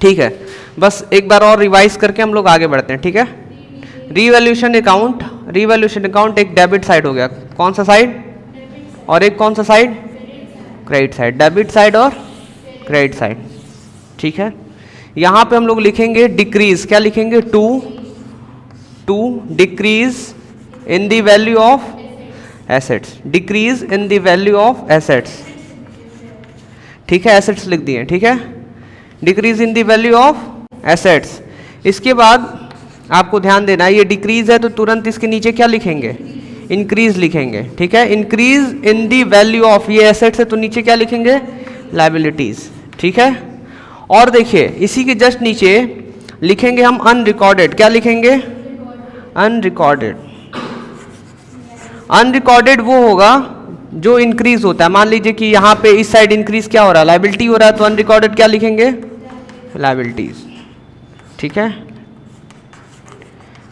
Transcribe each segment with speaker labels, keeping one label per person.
Speaker 1: ठीक है, बस एक बार और रिवाइज करके हम लोग आगे बढ़ते हैं। ठीक है, रीवैल्यूएशन अकाउंट एक डेबिट साइड हो गया, कौन सा साइड, और एक कौन सा side, credit side, debit side और क्रेडिट साइड। ठीक है, यहाँ पे हम लोग लिखेंगे डिक्रीज, क्या लिखेंगे, to decrease in the value of assets, decrease in the value of assets. ठीक है, एसेट्स लिख दिए। ठीक है, decrease in the value of assets. इसके बाद आपको ध्यान देना है, ये डिक्रीज है तो तुरंत इसके नीचे क्या लिखेंगे, इंक्रीज लिखेंगे। ठीक है, increase in the value of, ये एसेट्स है तो नीचे क्या लिखेंगे, लायबिलिटीज। ठीक है, और देखिए इसी के जस्ट नीचे लिखेंगे हम अनरिकॉर्डेड, क्या लिखेंगे, अनरिकॉर्डेड। अनरिकॉर्डेड वो होगा जो इंक्रीज होता है, मान लीजिए कि यहाँ पे इस साइड इंक्रीज क्या हो रहा है, लायबिलिटी हो रहा है, तो अनरिकॉर्डेड क्या लिखेंगे, लायबिलिटीज। ठीक है,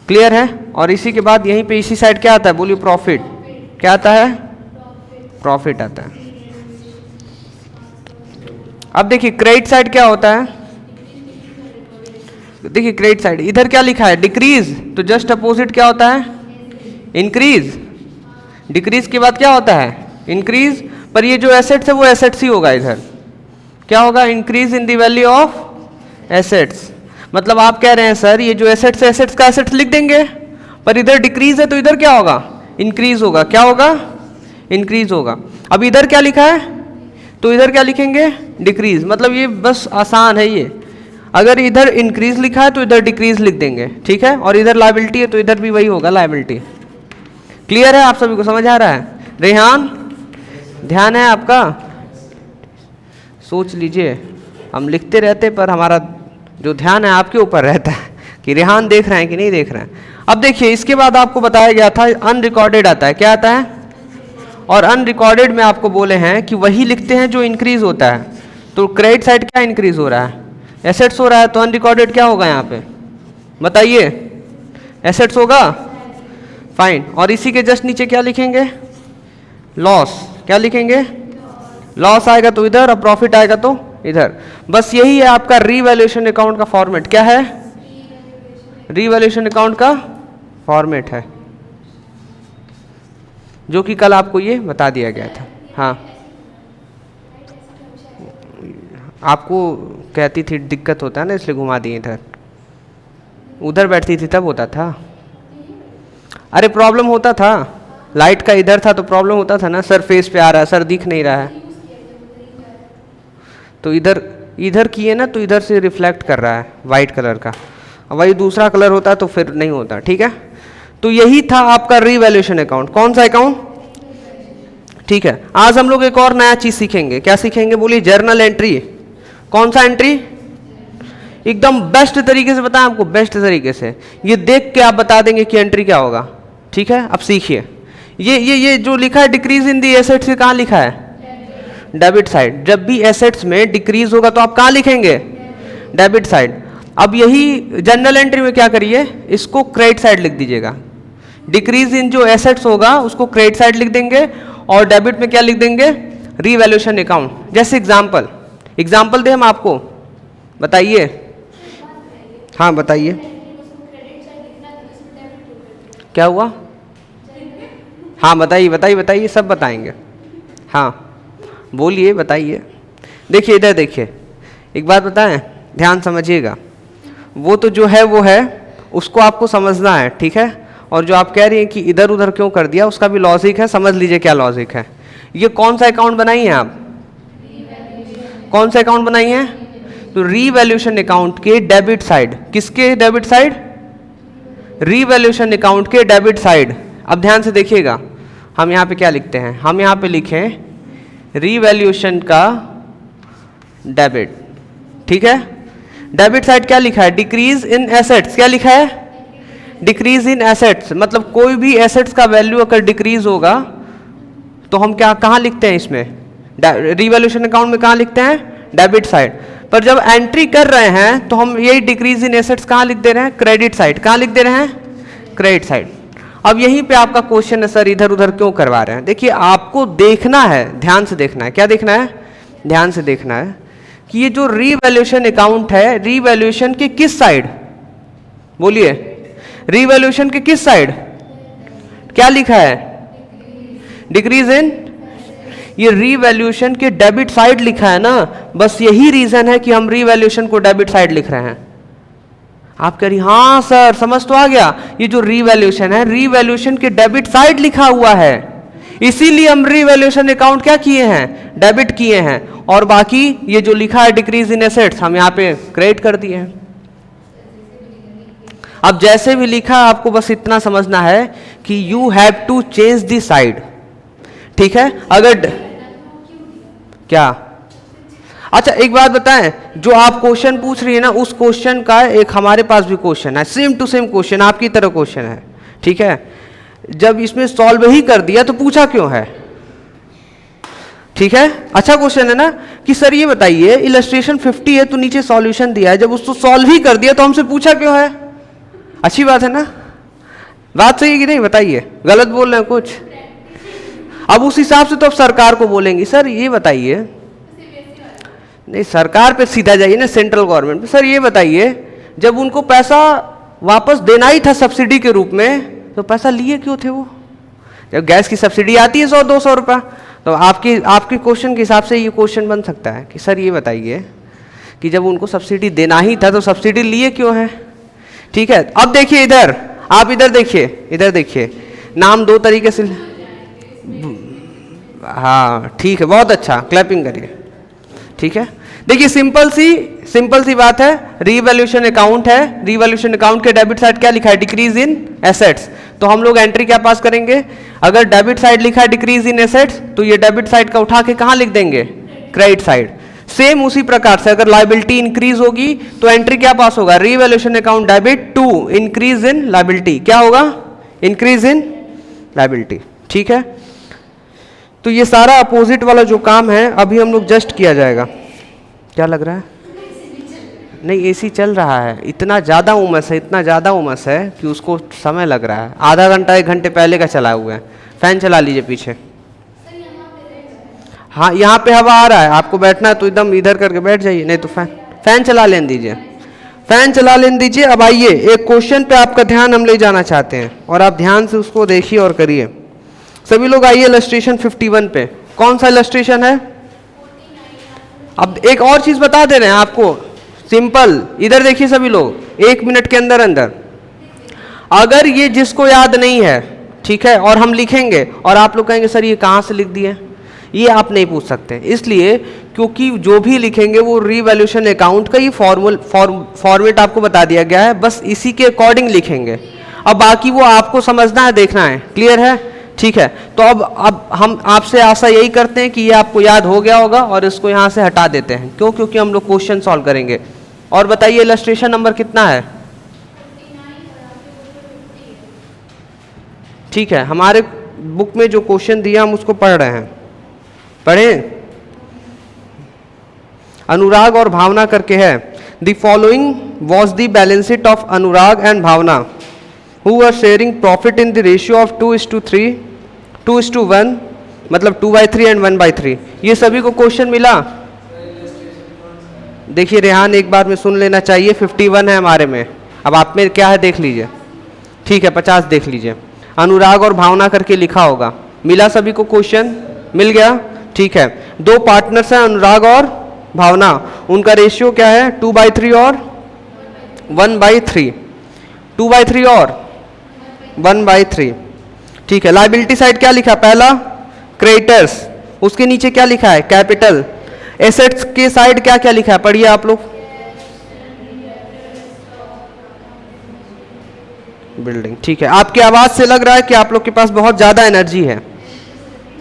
Speaker 1: क्लियर है। और इसी के बाद यहीं पे इसी साइड क्या आता है, बोलिए, प्रॉफिट। क्या आता है, प्रॉफिट आता है। अब देखिए क्रेडिट साइड क्या होता है, देखिए क्रेडिट साइड इधर क्या लिखा है, डिक्रीज, तो जस्ट अपोजिट क्या होता है, इंक्रीज। डिक्रीज के बाद क्या होता है, इंक्रीज, पर ये जो एसेट्स है वो एसेट्स ही होगा, इधर क्या होगा, increase in the value of assets. मतलब आप कह रहे हैं सर ये जो एसेट्स है, एसेट्स का एसेट्स लिख देंगे, पर इधर डिक्रीज है तो इधर क्या होगा, इंक्रीज होगा। क्या होगा, इंक्रीज होगा। अब इधर क्या लिखा है, तो इधर क्या लिखेंगे, डिक्रीज। मतलब ये बस आसान है ये, अगर इधर इंक्रीज लिखा है तो इधर डिक्रीज लिख देंगे। ठीक है, और इधर लायबिलिटी है तो इधर भी वही होगा, लायबिलिटी। क्लियर है, आप सभी को समझ आ रहा है। रेहान, ध्यान है आपका, सोच लीजिए, हम लिखते रहते पर हमारा जो ध्यान है आपके ऊपर रहता है कि रेहान देख रहे हैं कि नहीं देख रहे हैं। अब देखिए इसके बाद आपको बताया गया था अनरिकॉर्डेड आता है, क्या आता है, और अनरिकॉर्डेड में आपको बोले हैं कि वही लिखते हैं जो इंक्रीज होता है। तो क्रेडिट साइड क्या इंक्रीज हो रहा है, एसेट्स हो रहा है, तो अनरिकॉर्डेड क्या होगा यहाँ पे, बताइए, एसेट्स होगा, फाइन। और इसी के जस्ट नीचे क्या लिखेंगे, लॉस। क्या लिखेंगे, लॉस आएगा तो इधर, और प्रॉफिट आएगा तो इधर। बस यही है आपका रीवैल्यूएशन अकाउंट का फॉर्मेट। क्या है, रीवैल्यूएशन अकाउंट का फॉर्मेट है, जो कि कल आपको ये बता दिया गया था। हाँ, आपको कहती थी दिक्कत होता है ना, इसलिए घुमा दिए इधर, उधर बैठती थी तब होता था। अरे प्रॉब्लम होता था, लाइट का इधर था तो प्रॉब्लम होता था ना, सर फेस पे आ रहा है, सर दिख नहीं रहा है, तो इधर किए ना तो इधर से रिफ्लेक्ट कर रहा है वाइट कलर का, वही दूसरा कलर होता तो फिर नहीं होता। ठीक है, तो यही था आपका रीवैल्यूएशन अकाउंट। कौन सा अकाउंट, ठीक है। आज हम लोग एक और नया चीज सीखेंगे, क्या सीखेंगे, बोलिए, जर्नल एंट्री। कौन सा एंट्री, एकदम बेस्ट तरीके से बताएं आपको, बेस्ट तरीके से, ये देख के आप बता देंगे कि एंट्री क्या होगा। ठीक है, अब सीखिए, ये जो लिखा है डिक्रीज इन दी एसेट्स, से कहाँ लिखा है, डेबिट साइड। जब भी एसेट्स में डिक्रीज होगा तो आप कहाँ लिखेंगे, डेबिट साइड। अब यही जनरल एंट्री में क्या करिए, इसको क्रेडिट साइड लिख दीजिएगा। डिक्रीज इन जो एसेट्स होगा उसको क्रेडिट साइड लिख देंगे, और डेबिट में क्या लिख देंगे, रीवैल्यूएशन अकाउंट। जैसे एग्जाम्पल दे हम आपको, बताइए, हाँ बताइए, क्या हुआ, हाँ बताइए, सब बताएंगे, हाँ बोलिए, बताइए। देखिए इधर देखिए, एक बात बताएं, ध्यान समझिएगा, वो तो जो है वो है, उसको आपको समझना है। ठीक है, और जो आप कह रही हैं कि इधर उधर क्यों कर दिया, उसका भी लॉजिक है, समझ लीजिए क्या लॉजिक है। ये कौन सा अकाउंट बनाई है आप, कौन सा अकाउंट बनाई है, तो रीवैल्यूएशन अकाउंट के डेबिट साइड। किसके डेबिट साइड, रीवैल्यूएशन अकाउंट के डेबिट साइड। अब ध्यान से देखिएगा, हम यहाँ पे क्या लिखते हैं, हम यहाँ पे लिखें रीवैल्यूएशन का डेबिट। ठीक है, डेबिट साइड क्या लिखा है, डिक्रीज इन एसेट्स। क्या लिखा है, डिक्रीज इन एसेट्स। मतलब कोई भी एसेट्स का वैल्यू अगर डिक्रीज होगा तो हम क्या कहाँ लिखते हैं, इसमें रीवैल्यूएशन अकाउंट में कहाँ लिखते हैं, डेबिट साइड। पर जब एंट्री कर रहे हैं तो हम यही डिक्रीज इन एसेट्स कहाँ लिख दे रहे हैं, क्रेडिट साइड। कहाँ लिख दे रहे हैं, क्रेडिट साइड। अब यहीं पे आपका क्वेश्चन है, सर इधर उधर क्यों करवा रहे हैं। देखिए आपको देखना है, ध्यान से देखना है। क्या देखना है, ध्यान से देखना है कि ये जो रीवैल्यूएशन अकाउंट है, रीवैल्यूएशन के किस साइड, बोलिए, रीवैल्यूएशन के किस साइड क्या लिखा है, डिक्रीज इन, ये रीवैल्यूएशन के डेबिट साइड लिखा है ना, बस यही रीजन है कि हम रीवैल्यूएशन को डेबिट साइड लिख रहे हैं। आप कह रही हाँ सर समझ तो आ गया, ये जो रीवैल्यूएशन है, रीवैल्यूएशन के डेबिट साइड लिखा हुआ है, इसीलिए हम रीवैल्यूएशन अकाउंट क्या किए हैं, डेबिट किए हैं, और बाकी ये जो लिखा है डिक्रीज इन एसेट्स हम यहाँ पे क्रेडिट कर दिए हैं। अब जैसे भी लिखा आपको बस इतना समझना है कि you have to change the side, ठीक है। अगर क्या, अच्छा एक बात बताएं, जो आप क्वेश्चन पूछ रही है ना, उस क्वेश्चन का एक हमारे पास भी क्वेश्चन है, सेम टू सेम क्वेश्चन आपकी तरह क्वेश्चन है, ठीक है। जब इसमें सॉल्व ही कर दिया तो पूछा क्यों है, ठीक है। अच्छा क्वेश्चन है ना कि सर ये बताइए इलस्ट्रेशन 50 है तो नीचे सॉल्यूशन दिया है, जब उसको सॉल्व ही कर दिया तो हमसे पूछा क्यों है। अच्छी बात है ना, बात सही है कि नहीं, बताइए, गलत बोल रहे हैं कुछ। अब उस हिसाब से तो अब सरकार को बोलेंगे सर ये बताइए, नहीं सरकार पे सीधा जाइए ना, सेंट्रल गवर्नमेंट पे, सर ये बताइए जब उनको पैसा वापस देना ही था सब्सिडी के रूप में तो पैसा लिए क्यों थे वो। जब गैस की सब्सिडी आती है 100-200 रुपये, तो आपके क्वेश्चन के हिसाब से ये क्वेश्चन बन सकता है कि सर ये बताइए कि जब उनको सब्सिडी देना ही था तो सब्सिडी लिए क्यों है, ठीक है। अब देखिए इधर, आप इधर देखिए, नाम दो तरीके से, हाँ ठीक है, बहुत अच्छा, क्लैपिंग करिए, ठीक है। देखिए सिंपल सी बात है, रीवैल्यूएशन अकाउंट है, रीवैल्यूएशन अकाउंट के डेबिट साइड क्या लिखा है, डिक्रीज इन एसेट्स, तो हम लोग एंट्री क्या पास करेंगे, अगर डेबिट साइड लिखा है डिक्रीज इन एसेट्स तो ये डेबिट साइड का उठा के कहाँ लिख देंगे, क्रेडिट साइड। सेम उसी प्रकार से अगर लायबिलिटी इंक्रीज होगी तो एंट्री क्या पास होगा, revaluation account debit to increase in liability, क्या होगा, इंक्रीज इन लायबिलिटी, ठीक है। तो ये सारा अपोजिट वाला जो काम है अभी हम लोग जस्ट किया जाएगा। क्या लग रहा है, नहीं एसी चल रहा है, इतना ज़्यादा उमस है कि उसको समय लग रहा है, आधा घंटा 1 घंटे पहले का चला हुआ है। फैन चला लीजिए पीछे, हाँ यहाँ पे हवा आ रहा है, आपको बैठना है तो एकदम इधर करके बैठ जाइए, नहीं तो फैन चला लेने दीजिए, फैन चला लेने दीजिए। अब आइए एक क्वेश्चन पे आपका ध्यान हम ले जाना चाहते हैं और आप ध्यान से उसको देखिए और करिए। सभी लोग आइए इलस्ट्रेशन 51 पे, कौन सा इलस्ट्रेशन है। अब एक और चीज बता दे रहे हैं आपको, सिंपल, इधर देखिए सभी लोग, 1 मिनट के अंदर अगर ये जिसको याद नहीं है, ठीक है, और हम लिखेंगे और आप लोग कहेंगे सर ये कहाँ से लिख दिए, ये आप नहीं पूछ सकते, इसलिए क्योंकि जो भी लिखेंगे वो रीवैल्यूएशन अकाउंट का ये फॉर्मेट आपको बता दिया गया है, बस इसी के अकॉर्डिंग लिखेंगे। अब बाकी वो आपको समझना है, देखना है, क्लियर है, ठीक है। तो अब हम आपसे आशा यही करते हैं कि ये आपको याद हो गया होगा और इसको यहाँ से हटा देते हैं, क्यों, क्योंकि हम लोग क्वेश्चन सॉल्व करेंगे। और बताइए इलस्ट्रेशन नंबर कितना है, ठीक है, हमारे बुक में जो क्वेश्चन दिया हम उसको पढ़ रहे हैं, पढ़ें। अनुराग और भावना करके है, the following was the balance sheet of Anurag and Bhavna who are sharing profit in the ratio of 2:3, 2:1, मतलब 2/3 एंड 1/3। ये सभी को क्वेश्चन मिला। देखिए रेहान एक बार में सुन लेना चाहिए, 51 है हमारे में, अब आप में क्या है देख लीजिए, ठीक है, 50 देख लीजिए। अनुराग और भावना करके लिखा होगा, मिला सभी को क्वेश्चन, मिल गया, ठीक है। 2 पार्टनर्स हैं अनुराग और भावना, उनका रेशियो क्या है, 2/3 और 1/3, 2/3 और 1/3, ठीक है। लायबिलिटी साइड क्या लिखा, पहला क्रेडिटर्स, उसके नीचे क्या लिखा है, कैपिटल। एसेट्स के साइड क्या क्या लिखा है, पढ़िए आप लोग, बिल्डिंग, ठीक है। आपकी आवाज से लग रहा है कि आप लोग के पास बहुत ज्यादा एनर्जी है,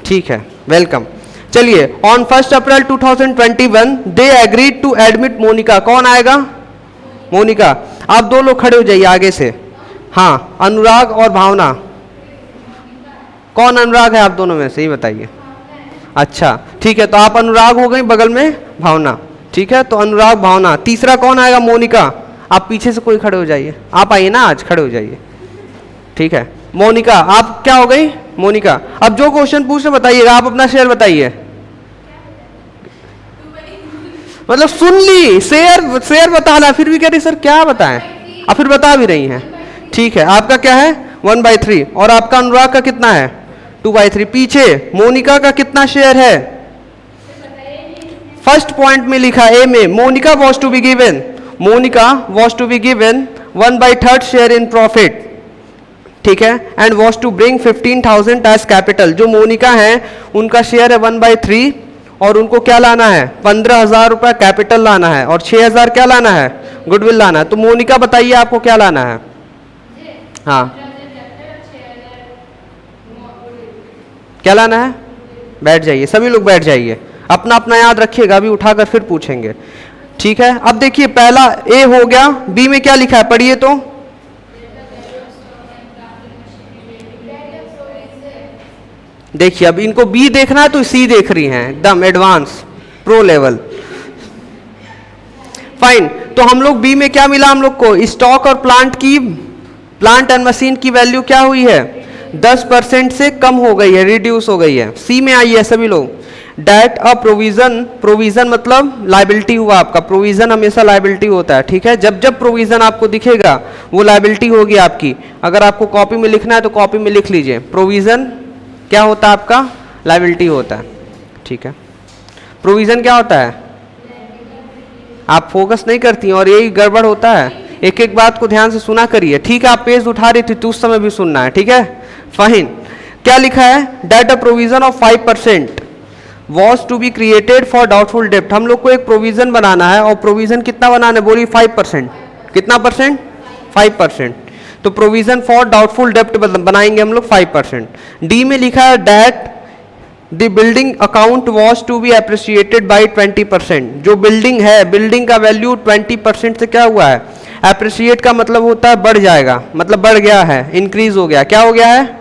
Speaker 1: ठीक है, वेलकम। चलिए, on 1 April 2021 they agreed to admit Monika, कौन आएगा, मोनिका। आप 2 लोग खड़े हो जाइए आगे से, हाँ, अनुराग और भावना, कौन अनुराग है आप दोनों में से, ही बताइए। अच्छा ठीक है, तो आप अनुराग हो गई, बगल में भावना, ठीक है, तो अनुराग भावना। तीसरा कौन आएगा, मोनिका। आप पीछे से कोई खड़े हो जाइए, आप आइए ना, आज खड़े हो जाइए, ठीक है। मोनिका, आप क्या हो गई, मोनिका। अब जो क्वेश्चन पूछ रहे बताइएगा, आप अपना शेयर बताइए। मतलब सुन ली, शेयर शेयर बताना, फिर भी कह रही सर क्या बताएं, अब फिर बता भी रही हैं। ठीक है, आपका क्या है 1/3 और आपका अनुराग का कितना है 2/3। पीछे मोनिका का कितना शेयर है, फर्स्ट पॉइंट में लिखा ए में, Monika was to be given, Monika was to be given 1/3 share in profit, ठीक है, and was to bring 15,000 as capital. जो मोनिका है उनका शेयर है 1/3 और उनको क्या लाना है 15,000 रुपया कैपिटल लाना है और 6,000 क्या लाना है गुडविल लाना है। तो मोनिका बताइए आपको क्या लाना है। हाँ क्या लाना है, बैठ जाइए सभी लोग, बैठ जाइए, अपना अपना याद रखिएगा, अभी उठाकर फिर पूछेंगे। ठीक है, अब देखिए पहला ए हो गया, बी में क्या लिखा है पढ़िए तो। देखिए अब इनको बी देखना है तो सी देख रही हैं, एकदम एडवांस प्रो लेवल। फाइन, तो हम लोग बी में क्या मिला हम लोग को, स्टॉक और प्लांट एंड मशीन की वैल्यू क्या हुई है 10% से कम हो गई है, रिड्यूस हो गई है। सी में आई है सभी लोग, डेट अ प्रोविजन, प्रोविजन मतलब लाइबिलिटी हुआ आपका, प्रोविजन हमेशा लाइबिलिटी होता है। ठीक है, जब जब प्रोविजन आपको दिखेगा वो लाइबिलिटी होगी आपकी। अगर आपको कॉपी में लिखना है तो कॉपी में लिख लीजिए, प्रोविजन क्या होता है आपका, लाइबिलिटी होता है। ठीक है, प्रोविजन क्या होता है, आप फोकस नहीं करती हैं और यही गड़बड़ होता है, एक एक बात को ध्यान से सुना करिए। ठीक है, आप पेज उठा रही थी तो उस समय भी सुनना है। ठीक है, फाइन, क्या लिखा है, debt a provision of 5% was to be created for doubtful डेप्ट। हम लोग को एक प्रोविजन बनाना है और प्रोविजन कितना बनाना है बोलिए 5%, कितना परसेंट 5%। तो प्रोविजन फॉर डाउटफुल डेप्ट बनाएंगे हम लोग 5%। डी में लिखा है that the building account was to be appreciated by 20%। जो बिल्डिंग है, बिल्डिंग का वैल्यू 20% से क्या हुआ है, अप्रिशिएट का मतलब होता है बढ़ जाएगा, मतलब बढ़ गया है, इंक्रीज हो गया, क्या हो गया है,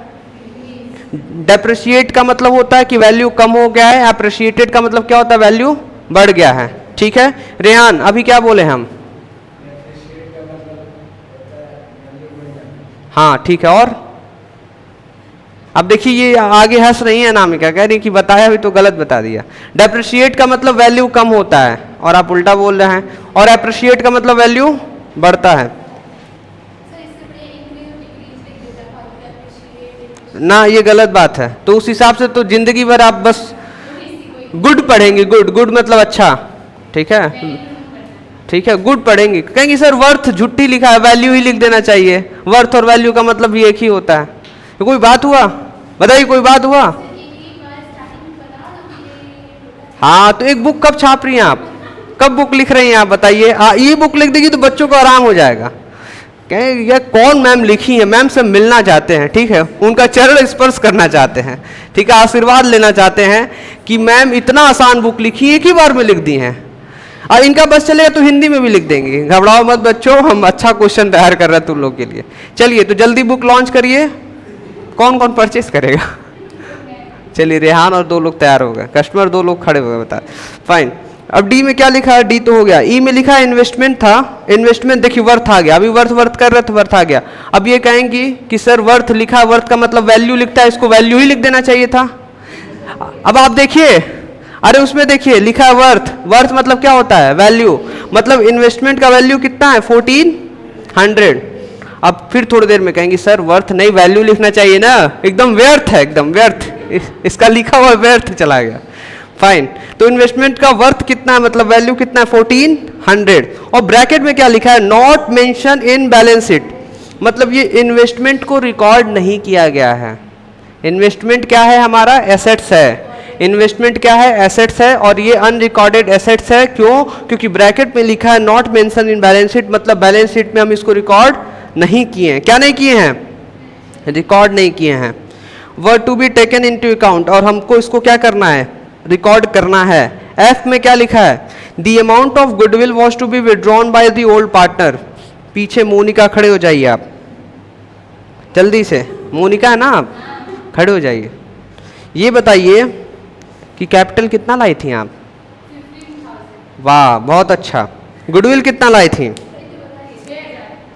Speaker 1: डेप्रिशिएट का मतलब होता है कि वैल्यू कम हो गया है, अप्रिशिएटेड का मतलब क्या होता है वैल्यू बढ़ गया है। ठीक है, रेहान अभी क्या बोले हम, हाँ ठीक है, और अब देखिए ये आगे हंस रही है अनामिका, कह रही कि बताया भी तो गलत बता दिया। डेप्रिशिएट का मतलब वैल्यू कम होता है और आप उल्टा बोल रहे हैं, और अप्रिशिएट का मतलब वैल्यू बढ़ता है ना, ये गलत बात है। तो उस हिसाब से तो जिंदगी भर आप बस गुड पढ़ेंगे, गुड गुड मतलब अच्छा, ठीक है, ठीक है, गुड पढ़ेंगे, कहेंगे सर वर्थ झुट्टी लिखा है, वैल्यू ही लिख देना चाहिए, वर्थ और वैल्यू का मतलब भी एक ही होता है। तो कोई बात हुआ, बताइए कोई बात हुआ। हाँ तो एक बुक कब छाप रही हैं आप, कब बुक लिख रही हैं आप बताइए। ये बुक लिख देगी तो बच्चों को आराम हो जाएगा, कहें ये कौन मैम लिखी है, मैम से मिलना चाहते हैं, ठीक है, उनका चरण स्पर्श करना चाहते हैं, ठीक है, आशीर्वाद लेना चाहते हैं कि मैम इतना आसान बुक लिखी एक ही बार में लिख दी हैं। और इनका बस चलेगा तो हिंदी में भी लिख देंगे, घबराओ मत बच्चों, हम अच्छा क्वेश्चन तैयार कर रहे हैं तुम लोग के लिए। चलिए तो जल्दी बुक लॉन्च करिए, कौन कौन परचेस करेगा। चलिए रेहान और 2 लोग तैयार हो गए, कस्टमर 2 लोग खड़े हो गए, बता फाइन। अब डी में क्या लिखा है, डी तो हो गया। ई में लिखा है इन्वेस्टमेंट था, इन्वेस्टमेंट देखिए वर्थ आ गया, अभी वर्थ कर रहे थे, वर्थ आ गया। अब ये कहेंगी कि सर वर्थ लिखा, वर्थ का मतलब वैल्यू लिखता है, इसको वैल्यू ही लिख देना चाहिए था। अब आप देखिए, अरे उसमें देखिए लिखा है वर्थ, वर्थ मतलब क्या होता है वैल्यू, मतलब इन्वेस्टमेंट का वैल्यू कितना है 1400। अब फिर थोड़ी देर में कहेंगी सर वर्थ नहीं वैल्यू लिखना चाहिए ना, एकदम व्यर्थ है, एकदम व्यर्थ, इसका लिखा हुआ व्यर्थ चला गया। फाइन, तो इन्वेस्टमेंट का वर्थ कितना है, मतलब वैल्यू कितना है 1400, और ब्रैकेट में क्या लिखा है not mention in balance sheet, मतलब ये इन्वेस्टमेंट को रिकॉर्ड नहीं किया गया है। इन्वेस्टमेंट क्या है हमारा, एसेट्स है, इन्वेस्टमेंट क्या है, एसेट्स है, और ये अनरिकॉर्डेड एसेट्स है। क्यों, क्योंकि ब्रैकेट में लिखा है not mention in balance sheet, मतलब बैलेंस शीट में हम इसको रिकॉर्ड नहीं किए हैं। क्या नहीं किए हैं, रिकॉर्ड नहीं किए हैं। Were to be taken into account, और हमको इसको क्या करना है, रिकॉर्ड करना है। एफ में क्या लिखा है, the amount of goodwill was to be withdrawn by the old partner. पीछे मोनिका खड़े हो जाइए आप जल्दी से, मोनिका है ना, आप खड़े हो जाइए। ये बताइए कि कैपिटल कितना लाई थी आप, वाह बहुत अच्छा। गुडविल कितना लाई थी,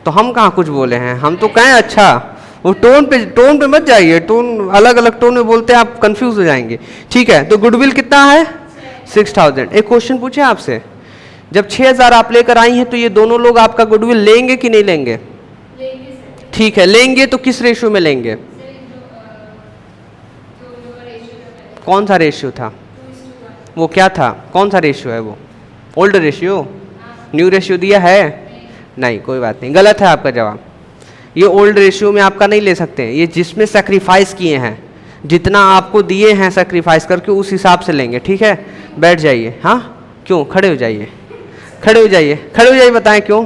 Speaker 1: तो हम कहाँ कुछ बोले हैं, हम तो कहें अच्छा। वो टोन पे मत जाइए, टोन अलग अलग टोन में बोलते हैं, आप कंफ्यूज हो जाएंगे। ठीक है, तो गुडविल कितना है 6000। एक क्वेश्चन पूछे आपसे, जब 6000 आप लेकर आई हैं तो ये दोनों लोग आपका गुडविल लेंगे कि नहीं लेंगे? ठीक है, लेंगे तो किस रेशियो में लेंगे? कौन सा रेशियो था वो? क्या था? कौन सा रेशियो है वो? Old ratio? न्यू रेशियो दिया है? नहीं, कोई बात नहीं, गलत है आपका जवाब। ये ओल्ड रेशियो में आपका नहीं ले सकते, ये जिसमें सेक्रीफाइस किए हैं, जितना आपको दिए हैं सेक्रीफाइस करके उस हिसाब से लेंगे। ठीक है, बैठ जाइए। हाँ, क्यों? खड़े हो जाइए, खड़े हो जाइए, खड़े हो जाइए, बताएं क्यों?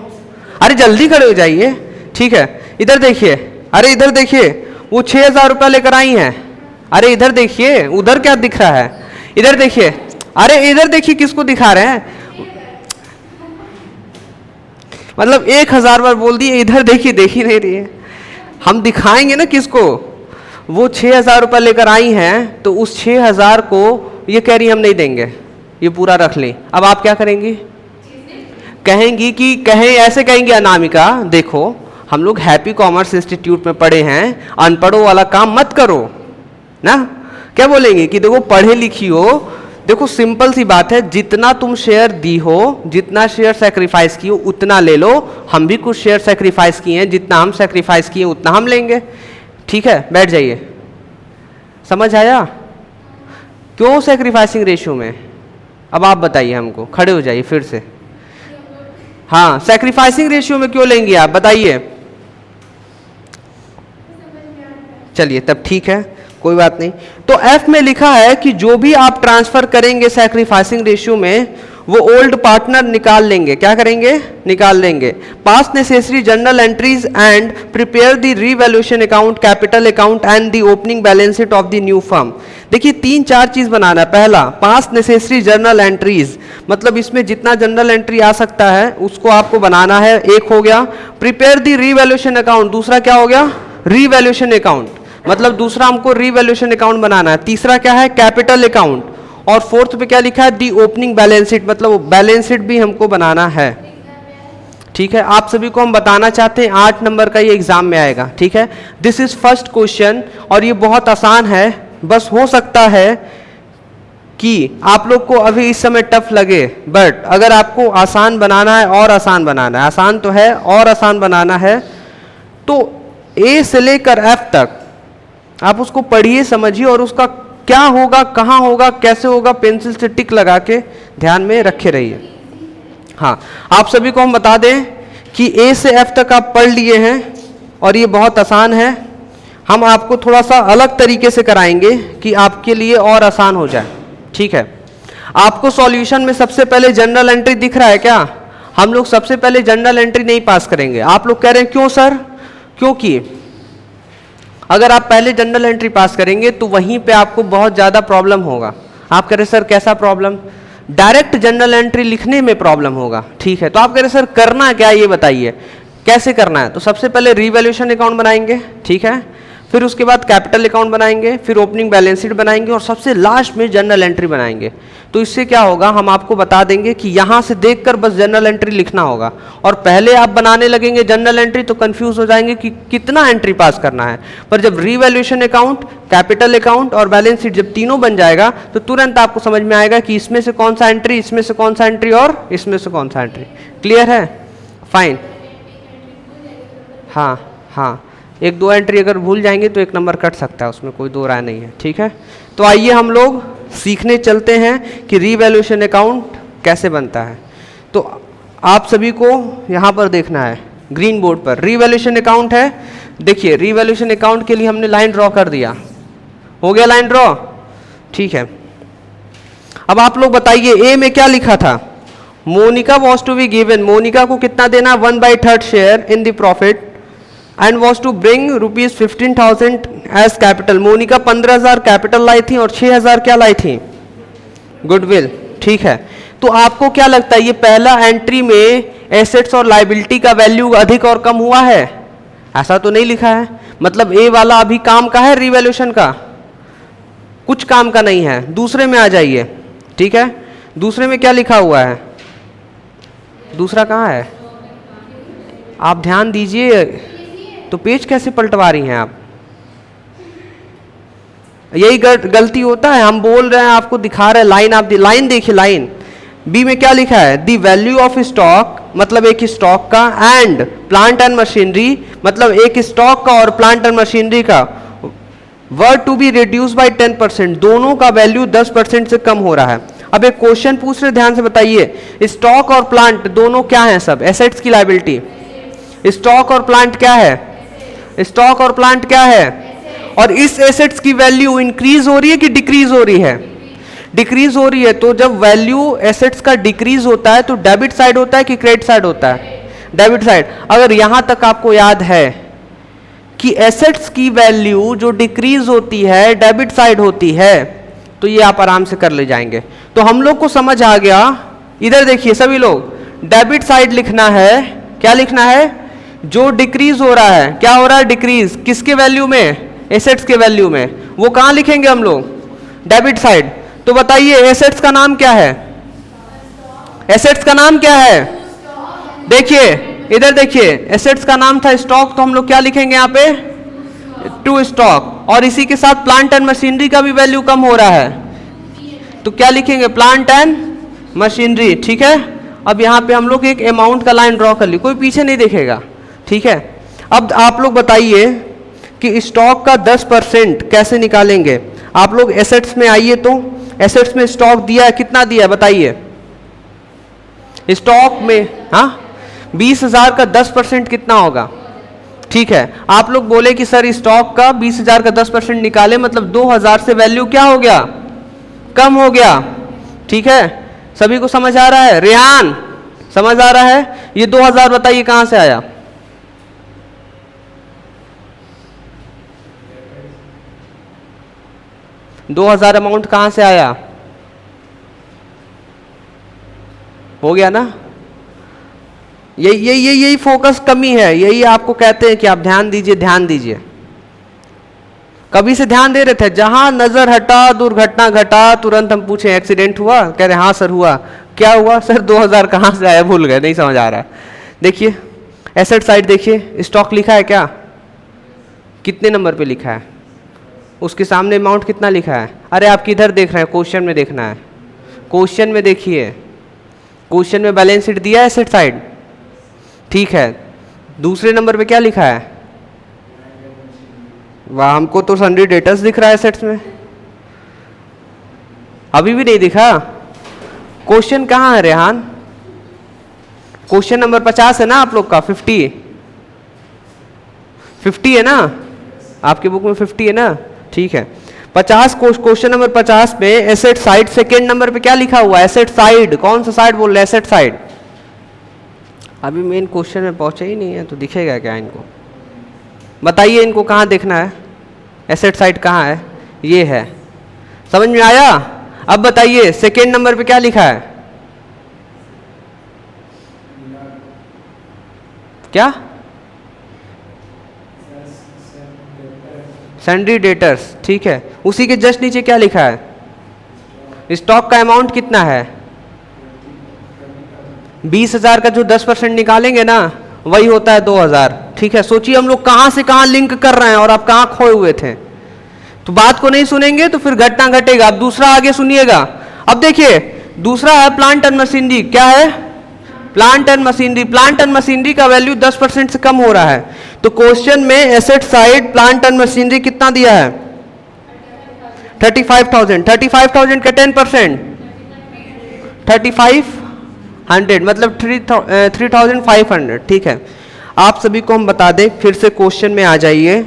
Speaker 1: अरे जल्दी खड़े हो जाइए। ठीक है, इधर देखिए, अरे इधर देखिए, वो 6000 रुपया लेकर आई हैं। अरे इधर देखिए, उधर क्या दिख रहा है? इधर देखिए, अरे इधर देखिए, किसको दिखा रहे हैं? मतलब 1000 बार बोल दिए, इधर देखिए, देख ही नहीं रही है। हम दिखाएंगे ना किसको? वो 6000 रुपया लेकर आई हैं, तो उस 6000 को ये कह रही हम नहीं देंगे, ये पूरा रख लें। अब आप क्या करेंगी? कहेंगी कि ऐसे कहेंगे, अनामिका देखो हम लोग हैप्पी कॉमर्स इंस्टीट्यूट में पढ़े हैं, अनपढ़ों वाला काम मत करो ना। क्या बोलेंगे कि देखो पढ़े लिखी हो, देखो सिंपल सी बात है, जितना तुम शेयर दी हो, जितना शेयर सेक्रीफाइस की हो उतना ले लो। हम भी कुछ शेयर सेक्रीफाइस किए हैं, जितना हम सेक्रीफाइस किए उतना हम लेंगे। ठीक है, बैठ जाइए। समझ आया? क्यों सेक्रीफाइसिंग रेशियो में? अब आप बताइए हमको, खड़े हो जाइए फिर से। हाँ, सेक्रीफाइसिंग रेशियो में क्यों लेंगे आप, बताइए। चलिए तब ठीक है, कोई बात नहीं। तो एफ में लिखा है कि जो भी आप ट्रांसफर करेंगे सैक्रिफाइसिंग रेशियो में, वो ओल्ड पार्टनर निकाल लेंगे। क्या करेंगे? निकाल लेंगे। पास necessary journal entries and prepare the revaluation account, capital account and the opening balance sheet of the new firm. देखिए 3-4 चीज बनाना है। पहला, पास नेसेसरी जर्नल एंट्रीज, मतलब इसमें जितना जर्नल एंट्री आ सकता है उसको आपको बनाना है, एक हो गया। प्रिपेयर द रीवैल्यूएशन अकाउंट, दूसरा क्या हो गया? रीवैल्यूएशन अकाउंट, मतलब दूसरा हमको रीवैल्यूएशन अकाउंट बनाना है। तीसरा क्या है? Capital account. और फोर्थ पे क्या लिखा है? दी ओपनिंग बैलेंस शीट, मतलब बैलेंस शीट भी हमको बनाना है। ठीक है, आप सभी को हम बताना चाहते हैं 8 नंबर का ये एग्जाम में आएगा। ठीक है, दिस इज फर्स्ट क्वेश्चन और ये बहुत आसान है। बस हो सकता है कि आप लोग को अभी इस समय टफ लगे, बट अगर आपको आसान बनाना है और आसान बनाना है, आसान तो है और आसान बनाना है, तो ए से लेकर एफ तक आप उसको पढ़िए, समझिए और उसका क्या होगा, कहाँ होगा, कैसे होगा, पेंसिल से टिक लगा के ध्यान में रखे रहिए। हाँ, आप सभी को हम बता दें कि ए से एफ तक आप पढ़ लिए हैं और ये बहुत आसान है। हम आपको थोड़ा सा अलग तरीके से कराएंगे कि आपके लिए और आसान हो जाए। ठीक है, आपको सॉल्यूशन में सबसे पहले जनरल एंट्री दिख रहा है क्या? हम लोग सबसे पहले जनरल एंट्री नहीं पास करेंगे। आप लोग कह रहे हैं क्यों सर? क्योंकि अगर आप पहले जनरल एंट्री पास करेंगे तो वहीं पे आपको बहुत ज़्यादा प्रॉब्लम होगा। आप कह रहे सर कैसा प्रॉब्लम? डायरेक्ट जनरल एंट्री लिखने में प्रॉब्लम होगा। ठीक है, तो आप कह रहे सर करना क्या, ये बताइए कैसे करना है? तो सबसे पहले रीवैल्यूएशन अकाउंट बनाएंगे, ठीक है, फिर उसके बाद कैपिटल अकाउंट बनाएंगे, फिर ओपनिंग बैलेंस शीट बनाएंगे और सबसे लास्ट में जनरल एंट्री बनाएंगे। तो इससे क्या होगा, हम आपको बता देंगे कि यहाँ से देखकर बस जनरल एंट्री लिखना होगा। और पहले आप बनाने लगेंगे जनरल एंट्री तो कंफ्यूज हो जाएंगे कि कितना एंट्री पास करना है। पर जब रीवैल्यूएशन अकाउंट, कैपिटल अकाउंट और बैलेंस शीट जब तीनों बन जाएगा तो तुरंत आपको समझ में आएगा कि इसमें से कौन सा एंट्री, इसमें से कौन सा एंट्री और इसमें से कौन सा एंट्री। क्लियर है? फाइन। हाँ हाँ, 1-2 एंट्री अगर भूल जाएंगे तो 1 नंबर कट सकता है, उसमें कोई दो राय नहीं है। ठीक है, तो आइए हम लोग सीखने चलते हैं कि रीवैल्यूएशन अकाउंट कैसे बनता है। तो आप सभी को यहाँ पर देखना है ग्रीन बोर्ड पर रीवैल्यूएशन अकाउंट है। देखिए रीवैल्यूएशन अकाउंट के लिए हमने लाइन ड्रॉ कर दिया, हो गया लाइन ड्रॉ। ठीक है, अब आप लोग बताइए ए में क्या लिखा था? Monica was to be given, Monica को कितना देना? 1/3 share in the profit and was to bring ₹15,000 as capital. Monica 15,000 capital लाई थी और 6,000 क्या लाई थी? गुडविल। ठीक है, तो आपको क्या लगता है ये पहला एंट्री में एसेट्स और लाइबिलिटी का वैल्यू अधिक और कम हुआ है? ऐसा तो नहीं लिखा है, मतलब ए वाला अभी काम का है, रीवैल्यूएशन का कुछ काम का नहीं है। दूसरे में आ जाइए। ठीक है, दूसरे में क्या लिखा हुआ है? दूसरा कहाँ है? आप ध्यान दीजिए, तो पेज कैसे पलटवा रही हैं आप? यही गलती होता है, हम बोल रहे हैं आपको दिखा रहे हैं लाइन, आप लाइन देखिए, लाइन बी में क्या लिखा है, दी वैल्यू ऑफ स्टॉक मतलब एक स्टॉक का, एंड प्लांट एंड मशीनरी मतलब एक स्टॉक का और प्लांट एंड मशीनरी का, वर टू बी रिड्यूस बाय 10%, दोनों का वैल्यू 10% से कम हो रहा है। अब एक क्वेश्चन पूछ रहे, ध्यान से बताइए, स्टॉक और प्लांट दोनों क्या है, सब एसेट्स की लायबिलिटी। स्टॉक और प्लांट क्या है, स्टॉक और प्लांट क्या है, और इस एसेट्स की वैल्यू इंक्रीज हो रही है कि डिक्रीज हो रही है, डिक्रीज हो रही है। तो जब वैल्यू एसेट्स का डिक्रीज होता है तो डेबिट साइड होता है कि क्रेडिट साइड होता है, डेबिट साइड। अगर यहां तक आपको याद है कि एसेट्स की वैल्यू जो डिक्रीज होती है डेबिट साइड होती है, तो ये आप आराम से कर ले जाएंगे। तो हम लोग को समझ आ गया। इधर देखिए सभी लोग, डेबिट साइड लिखना है, क्या लिखना है, जो डिक्रीज हो रहा है, क्या हो रहा है डिक्रीज, किसके वैल्यू में, एसेट्स के वैल्यू में, वो कहां लिखेंगे हम लोग, डेबिट साइड। तो बताइए एसेट्स का नाम क्या है, एसेट्स का नाम क्या है, देखिए इधर देखिए, एसेट्स का नाम था स्टॉक, तो हम लोग क्या लिखेंगे यहाँ पे, टू स्टॉक, और इसी के साथ प्लांट एंड मशीनरी का भी वैल्यू कम हो रहा है, तो क्या लिखेंगे, प्लांट एंड मशीनरी, ठीक है। अब यहाँ पे हम लोग एक अमाउंट का लाइन ड्रॉ कर ली, कोई पीछे नहीं देखेगा, ठीक है। अब आप लोग बताइए कि स्टॉक का 10% कैसे निकालेंगे। आप लोग एसेट्स में आइए, तो एसेट्स में स्टॉक दिया है, कितना दिया है बताइए, स्टॉक में, हाँ 20,000 का 10% कितना होगा, ठीक है। आप लोग बोले कि सर स्टॉक का 20,000 का 10% निकाले, मतलब 2,000 से वैल्यू क्या हो गया, कम हो गया, ठीक है। सभी को समझ आ रहा है, रेहान समझ आ रहा है। ये 2,000 बताइए कहां से आया, $2,000 अमाउंट कहां से आया, हो गया ना। यही फोकस कमी है, यही आपको कहते हैं कि आप ध्यान दीजिए, ध्यान दीजिए। कभी से ध्यान दे रहे थे, जहां नजर हटा दुर्घटना घटा, तुरंत हम पूछे एक्सीडेंट हुआ, कह रहे हाँ सर हुआ, क्या हुआ सर, 2,000 कहां से आया, भूल गए, नहीं समझ आ रहा है। देखिए एसेट साइड देखिए, स्टॉक लिखा है क्या, कितने नंबर पे लिखा है, उसके सामने अमाउंट कितना लिखा है। अरे आप किधर देख रहे हैं, क्वेश्चन में देखना है, क्वेश्चन में देखिए, क्वेश्चन में बैलेंस शीट दिया है एसेट साइड, ठीक है। दूसरे नंबर पे क्या लिखा है, वाह हमको तो सन्ड्री डेटर्स दिख रहा है एसेट्स में, अभी भी नहीं दिखा। क्वेश्चन कहाँ है रेहान, क्वेश्चन नंबर 50 है ना आप लोग का, 50 है ना, आपके बुक में 50 है ना, ठीक है। 50 क्वेश्चन नंबर 50 पे एसेट साइड सेकेंड नंबर पे क्या लिखा हुआ है, एसेट साइड, कौन सा साइड बोल रहे हैं, एसेट साइड। अभी मेन क्वेश्चन में पहुंचे ही नहीं है, तो दिखेगा क्या इनको, बताइए इनको कहाँ देखना है, एसेट साइड कहाँ है, ये है, समझ में आया। अब बताइए सेकेंड नंबर पे क्या लिखा है, क्या, सन्ड्री डेटर्स, ठीक है। उसी के जस्ट नीचे क्या लिखा है, स्टॉक का अमाउंट कितना है, 20,000 का जो 10% निकालेंगे ना, वही होता है 2,000, ठीक है। सोचिए हम लोग कहां से कहां लिंक कर रहे हैं और आप कहां खोए हुए थे, तो बात को नहीं सुनेंगे तो फिर घटना घटेगा। अब दूसरा आगे सुनिएगा। अब देखिए दूसरा है प्लांट एंड मशीनरी, क्या है, plant and machinery. Plant and machinery का वैल्यू 10% से कम हो रहा है, तो क्वेश्चन में asset side plant and machinery कितना दिया है, 35,000। 35,000 का 10% 3,500, मतलब 3,500, ठीक है। आप सभी को हम बता दें, फिर से क्वेश्चन में आ जाइए,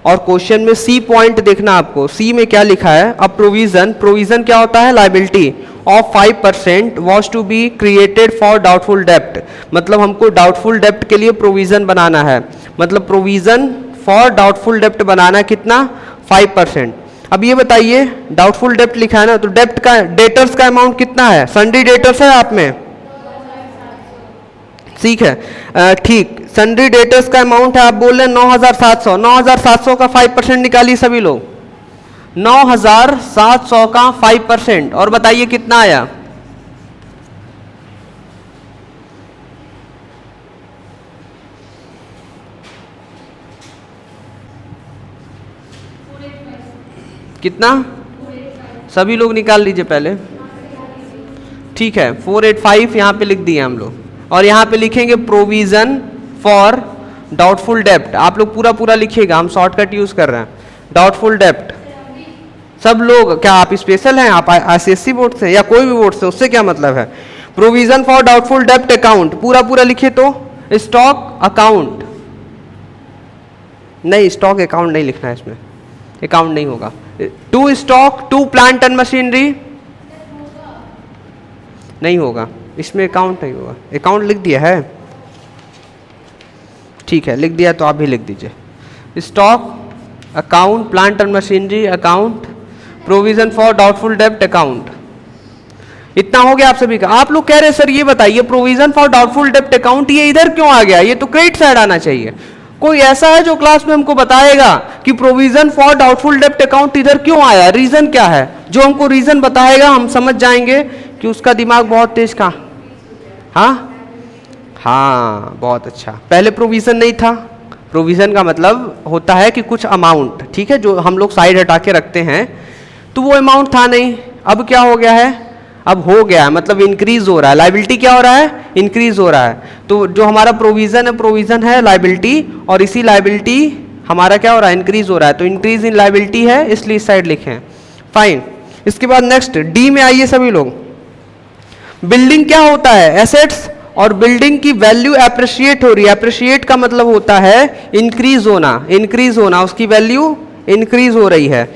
Speaker 1: और क्वेश्चन में सी पॉइंट देखना आपको। सी में क्या लिखा है, अब प्रोविजन, प्रोविजन क्या होता है, liability of 5% was to be created for doubtful डेप्ट, मतलब हमको डाउटफुल डेप्ट के लिए प्रोविजन बनाना है, मतलब प्रोविजन फॉर डाउटफुल डेप्ट बनाना कितना, 5%। अब ये बताइए डाउटफुल डेप्ट लिखा है ना, तो डेप्ट का, डेटर्स का अमाउंट कितना है, सन्ड्री डेटर्स है आप में, ठीक है, ठीक। सन्ड्री डेटर्स का अमाउंट है, आप बोल रहे हैं 9,700, 9,700 का 5% निकालिए सभी लोग, 9,700 का 5%, और बताइए कितना आया, कितना, सभी लोग निकाल लीजिए पहले, ठीक है 485 यहाँ पे लिख दिए हम लोग, और यहाँ पे लिखेंगे प्रोविजन फॉर डाउटफुल डेप्ट। आप लोग पूरा पूरा लिखिएगा, हम शॉर्टकट यूज कर रहे हैं। डाउटफुल डेप्ट सब लोग, क्या आप स्पेशल हैं, आप ICSE बोर्ड से या कोई भी बोर्ड से, उससे क्या मतलब है। प्रोविजन फॉर डाउटफुल डेप्ट अकाउंट पूरा पूरा लिखे तो स्टॉक अकाउंट, नहीं स्टॉक अकाउंट नहीं लिखना है इसमें, अकाउंट नहीं होगा। To stock to plant and machinery नहीं होगा, इसमें अकाउंट नहीं होगा। अकाउंट लिख दिया है, ठीक है लिख दिया तो आप भी लिख दीजिए। Stock account, plant and machinery account, provision for doubtful डेप्ट अकाउंट। इतना हो गया आप सभी का। आप लोग कह रहे सर ये बताइए प्रोविजन फॉर डाउटफुल डेप्ट अकाउंट ये इधर क्यों आ गया, ये तो क्रेडिट साइड आना चाहिए। कोई ऐसा है जो क्लास में हमको बताएगा कि प्रोविजन फॉर डाउटफुल डेप्ट अकाउंट इधर क्यों आया, रीजन क्या है। जो हमको रीजन बताएगा हम समझ जाएंगे कि उसका दिमाग बहुत तेज का। हाँ बहुत अच्छा। पहले प्रोविजन नहीं था, प्रोविजन का मतलब होता है कि कुछ अमाउंट, ठीक है, जो हम लोग साइड हटा के रखते हैं, तो वो अमाउंट था नहीं। अब क्या हो गया है, अब हो गया है, मतलब इंक्रीज हो रहा है। लाइबिलिटी क्या हो रहा है, इंक्रीज हो रहा है। तो जो हमारा प्रोविजन है लाइबिलिटी, और इसी लाइबिलिटी हमारा क्या हो रहा है, इंक्रीज हो रहा है। तो इंक्रीज इन लाइबिलिटी है, इसलिए इस साइड लिखे हैं। फाइन। इसके बाद नेक्स्ट डी में आइए सभी लोग। बिल्डिंग क्या होता है, एसेट्स, और बिल्डिंग की वैल्यू एप्रिशिएट हो रही है। एप्रिशिएट का मतलब होता है इंक्रीज होना, इंक्रीज होना, उसकी वैल्यू इंक्रीज हो रही है।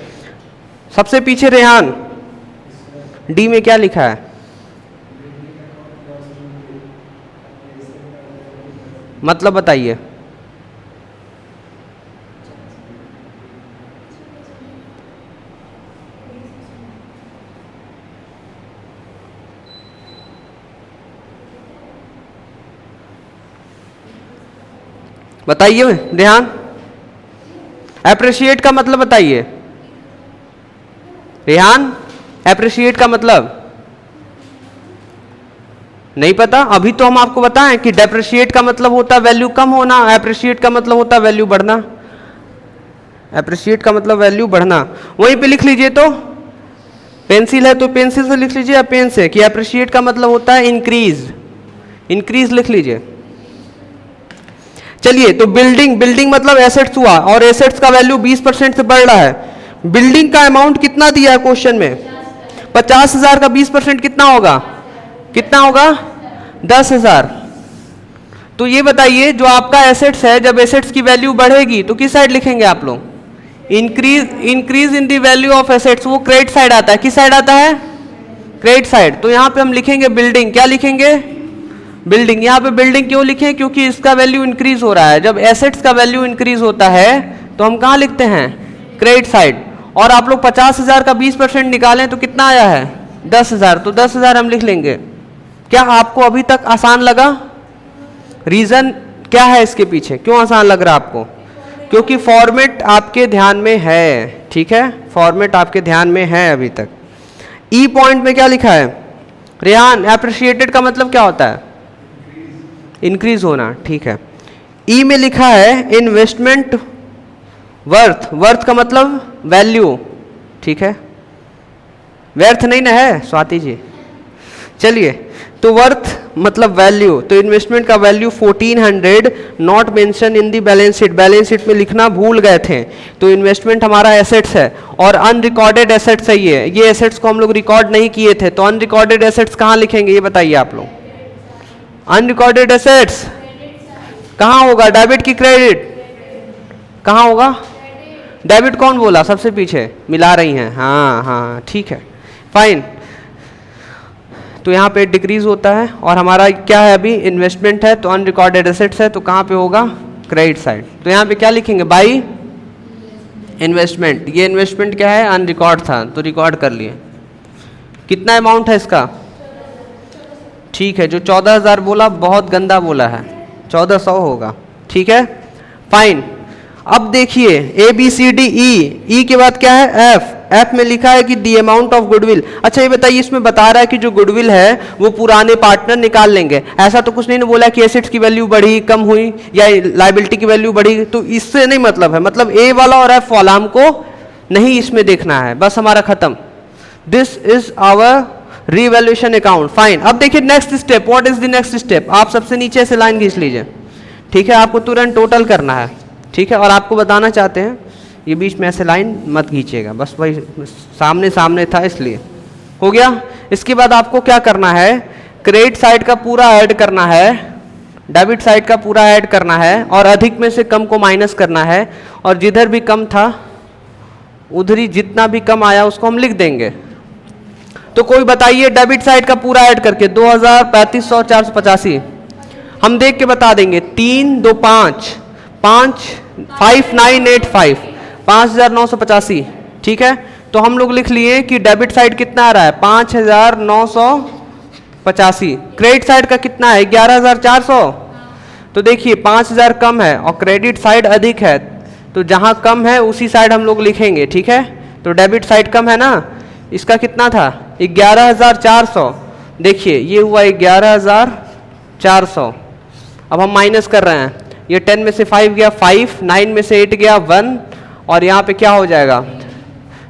Speaker 1: सबसे पीछे रेहान, डी में क्या लिखा है, मतलब बताइए। बताइए रेहान, एप्रिशिएट का मतलब बताइए। रेहान एप्रिशिएट का मतलब नहीं पता। अभी तो हम आपको बताएं कि डेप्रिशिएट का मतलब होता है वैल्यू कम होना, एप्रिशिएट का मतलब होता है वैल्यू बढ़ना। एप्रिशिएट का मतलब वैल्यू बढ़ना, वहीं पे लिख लीजिए। तो पेंसिल है तो पेंसिल से लिख लीजिए या पेन से, कि एप्रिशिएट का मतलब होता है इंक्रीज, इंक्रीज लिख लीजिए। चलिए तो बिल्डिंग मतलब एसेट्स हुआ, और एसेट्स का वैल्यू 20% से बढ़ रहा है। बिल्डिंग का अमाउंट कितना दिया है क्वेश्चन में, 50,000 का 20% कितना होगा, कितना होगा 10,000। तो ये बताइए जो आपका एसेट्स है, जब एसेट्स की वैल्यू बढ़ेगी तो किस साइड लिखेंगे आप लोग, increase in the value of assets, वो क्रेडिट साइड आता है। किस साइड आता है, क्रेडिट साइड। तो यहां पे हम लिखेंगे बिल्डिंग, क्या लिखेंगे, बिल्डिंग। यहाँ पे बिल्डिंग क्यों लिखे, क्योंकि इसका वैल्यू इंक्रीज हो रहा है। जब एसेट्स का वैल्यू इंक्रीज होता है तो हम कहाँ लिखते हैं, क्रेडिट साइड। और आप लोग 50,000 का 20% निकालें तो कितना आया है, 10,000। तो 10,000 हम लिख लेंगे। क्या आपको अभी तक आसान लगा, रीजन क्या है इसके पीछे, क्यों आसान लग रहा है आपको, क्योंकि फॉर्मेट आपके ध्यान में है, ठीक है, फॉर्मेट आपके ध्यान में है अभी तक। ई पॉइंट में क्या लिखा है रेहान, एप्रिशिएटेड का मतलब क्या होता है, इंक्रीज होना, ठीक है। ई में लिखा है इन्वेस्टमेंट वर्थ, वर्थ का मतलब वैल्यू, ठीक है, व्यर्थ नहीं ना है स्वाति जी। चलिए तो वर्थ मतलब वैल्यू, तो इन्वेस्टमेंट का value 1400 not mention in the balance sheet, balance sheet में लिखना भूल गए थे। तो इन्वेस्टमेंट हमारा एसेट्स है और अनरिकॉर्डेड एसेट्स है। ये एसेट्स को हम लोग रिकॉर्ड नहीं किए थे, तो अनरिकॉर्डेड एसेट्स कहाँ लिखेंगे ये बताइए आप लोग। अनरिकॉर्डेड एसेट्स कहाँ होगा, डेबिट की क्रेडिट, कहाँ होगा, डेबिट। कौन बोला सबसे पीछे, मिला रही हैं, हाँ हाँ ठीक है फाइन। तो यहाँ पे डिक्रीज होता है और हमारा क्या है अभी, इन्वेस्टमेंट है, तो अनरिकॉर्डेड एसेट्स है, तो कहाँ पे होगा, क्रेडिट साइड। तो यहाँ पे क्या लिखेंगे, बाई इन्वेस्टमेंट। ये इन्वेस्टमेंट क्या है, अनरिकॉर्ड था तो रिकॉर्ड कर लिए। कितना अमाउंट है इसका, ठीक है, जो 14,000 बोला बहुत गंदा बोला है, 1400 होगा, ठीक है फाइन। अब देखिए A B C D E, के बाद क्या है एफ, एफ में लिखा है कि दी अमाउंट ऑफ गुडविल। अच्छा ये बताइए, इसमें बता रहा है कि जो गुडविल है वो पुराने पार्टनर निकाल लेंगे, ऐसा तो कुछ नहीं ना बोला कि एसेट्स की वैल्यू बढ़ी कम हुई या लाइबिलिटी की वैल्यू बढ़ी, तो इससे नहीं मतलब है। मतलब ए वाला और एफ वाला हमको नहीं इसमें देखना है, बस हमारा खत्म। This is our revaluation account, fine. अब देखिए next step, what is the next step, आप सबसे नीचे से लाइन खींच लीजिए, ठीक है। आपको तुरंत टोटल करना है, ठीक है। और आपको बताना चाहते हैं, ये बीच में ऐसे लाइन मत खींचिएगा, बस वही सामने सामने था इसलिए हो गया। इसके बाद आपको क्या करना है, क्रेडिट साइड का पूरा ऐड करना है, डेबिट साइड का पूरा ऐड करना है, और अधिक में से कम को माइनस करना है, और जिधर भी कम था उधर ही जितना भी कम आया उसको हम लिख देंगे। तो कोई बताइए डेबिट साइड का पूरा ऐड करके 2000, 3500, 485 हम देख के बता देंगे। 3 2 5 5 5985 5985, ठीक है। तो हम लोग लिख लिए कि डेबिट साइड कितना आ रहा है 5985, क्रेडिट साइड का कितना है 11400। तो देखिए 5000 कम है और क्रेडिट साइड अधिक है, तो जहां कम है उसी साइड हम लोग लिखेंगे, ठीक है। तो डेबिट साइड कम है ना, इसका कितना था 11400, देखिए ये हुआ 11400। अब हम माइनस कर रहे हैं, ये 10 में से 5 गया 5, 9 में से 8 गया 1, और यहाँ पे क्या हो जाएगा,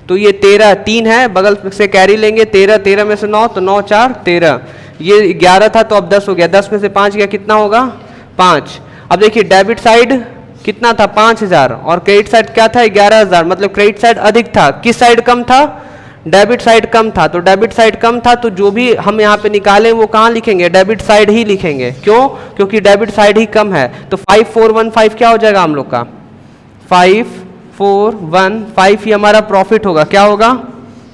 Speaker 1: तो ये 13 3 है, बगल से कैरी लेंगे 13, 13 में से 9 तो 9 4 13, ये 11 था तो अब 10 हो गया, 10 में से 5 गया कितना होगा 5। अब देखिए डेबिट साइड कितना था 5000 और क्रेडिट साइड क्या था 11000, मतलब क्रेडिट साइड अधिक था, किस साइड कम था, डेबिट साइड कम था। तो डेबिट साइड कम था तो जो भी हम यहाँ पे निकालें वो कहाँ लिखेंगे, डेबिट साइड ही लिखेंगे, क्यों, क्योंकि डेबिट साइड ही कम है। तो 5415 क्या हो जाएगा हम लोग का 5415, ही हमारा प्रॉफिट होगा, क्या होगा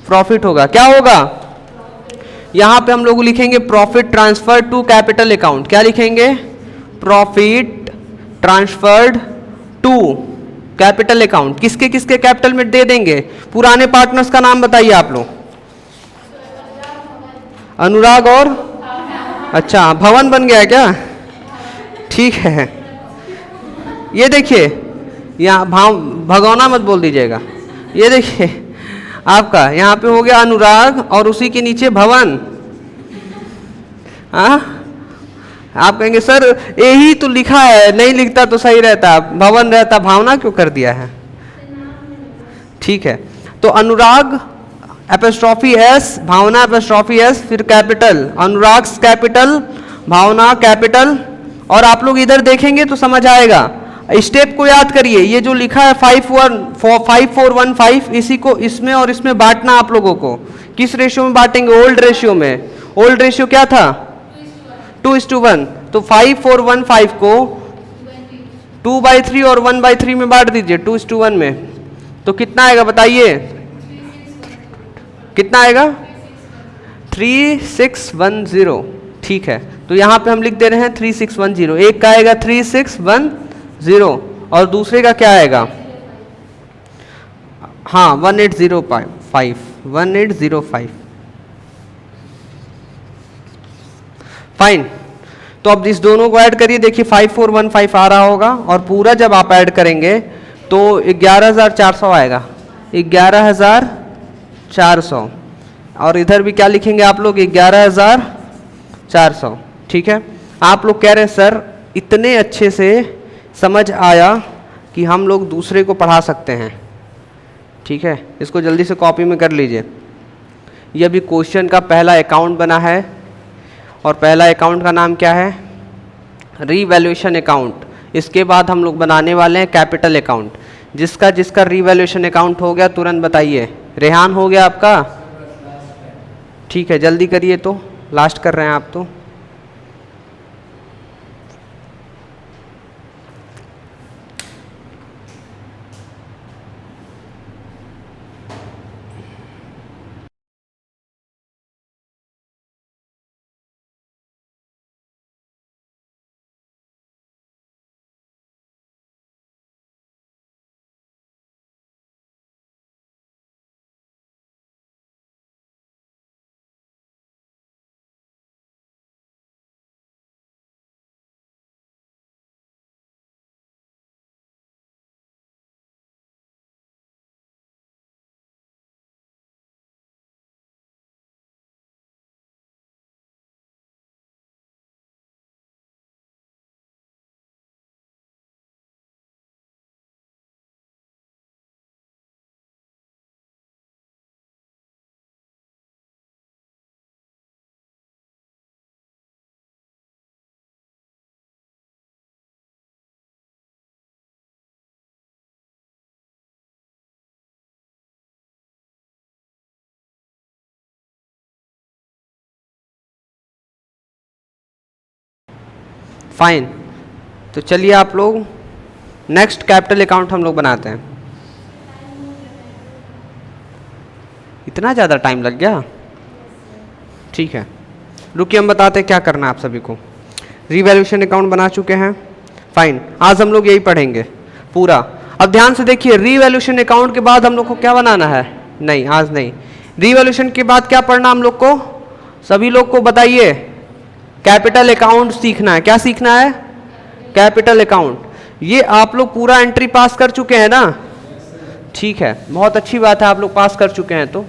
Speaker 1: प्रॉफिट होगा, क्या होगा, यहाँ पे हम लोग लिखेंगे profit transfer to capital account, क्या लिखेंगे profit transferred to capital account. किसके किसके कैपिटल में दे देंगे, पुराने पार्टनर्स का नाम बताइए आप लोग, अनुराग और अच्छा भवन बन गया क्या, ठीक है। ये देखिए यहाँ भगौना मत बोल दीजिएगा, ये देखिए आपका यहाँ पे हो गया अनुराग और उसी के नीचे भवन। हाँ आप कहेंगे सर यही तो लिखा है, नहीं लिखता तो सही रहता, भवन रहता, भावना क्यों कर दिया है, ठीक है। तो अनुराग एपोस्ट्रोफी एस, भावना एपोस्ट्रोफी एस, फिर कैपिटल, अनुराग कैपिटल, भावना कैपिटल, और आप लोग इधर देखेंगे तो समझ आएगा। स्टेप को याद करिए, ये जो लिखा है 5415, इसी को इसमें और इसमें बांटना आप लोगों को। किस रेशियो में बांटेंगे, ओल्ड रेशियो में। ओल्ड रेशियो क्या था 2:1, तो 5415 को 2/3 और 1/3 में बांट दीजिए 2:1 में, तो कितना आएगा बताइए, कितना आएगा 3610, ठीक है। तो यहाँ पे हम लिख दे रहे हैं 3610, एक का आएगा 3610 और दूसरे का क्या आएगा, हाँ 1805 फाइन। तो अब इस दोनों को ऐड करिए, देखिए 5415 आ रहा होगा, और पूरा जब आप ऐड करेंगे तो 11400 आएगा, 11400, और इधर भी क्या लिखेंगे आप लोग 11400, ठीक है। आप लोग कह रहे हैं सर इतने अच्छे से समझ आया कि हम लोग दूसरे को पढ़ा सकते हैं, ठीक है। इसको जल्दी से कॉपी में कर लीजिए। ये अभी क्वेश्चन का पहला अकाउंट बना है, और पहला अकाउंट का नाम क्या है, रीवैल्यूएशन अकाउंट। इसके बाद हम लोग बनाने वाले हैं कैपिटल अकाउंट। जिसका जिसका रीवैल्यूएशन अकाउंट हो गया तुरंत बताइए। रेहान हो गया आपका, ठीक है, जल्दी करिए, तो लास्ट कर रहे हैं आप तो। फाइन। तो चलिए आप लोग नेक्स्ट कैपिटल अकाउंट हम लोग बनाते हैं। इतना ज़्यादा टाइम लग गया? ठीक है, रुकिए हम बताते हैं क्या करना है आप सभी को। रीवैल्यूएशन अकाउंट बना चुके हैं, फाइन। आज हम लोग यही पढ़ेंगे पूरा। अब ध्यान से देखिए, रीवैल्यूएशन अकाउंट के बाद हम लोग को क्या बनाना है? नहीं, आज नहीं। रीवैल्यूएशन के बाद क्या पढ़ना हम लोग को? सभी लोग को बताइए, कैपिटल अकाउंट सीखना है। क्या सीखना है? Capital account. ये आप लोग पूरा एंट्री पास कर चुके हैं ना? ठीक है, बहुत अच्छी बात है, आप लोग पास कर चुके हैं। तो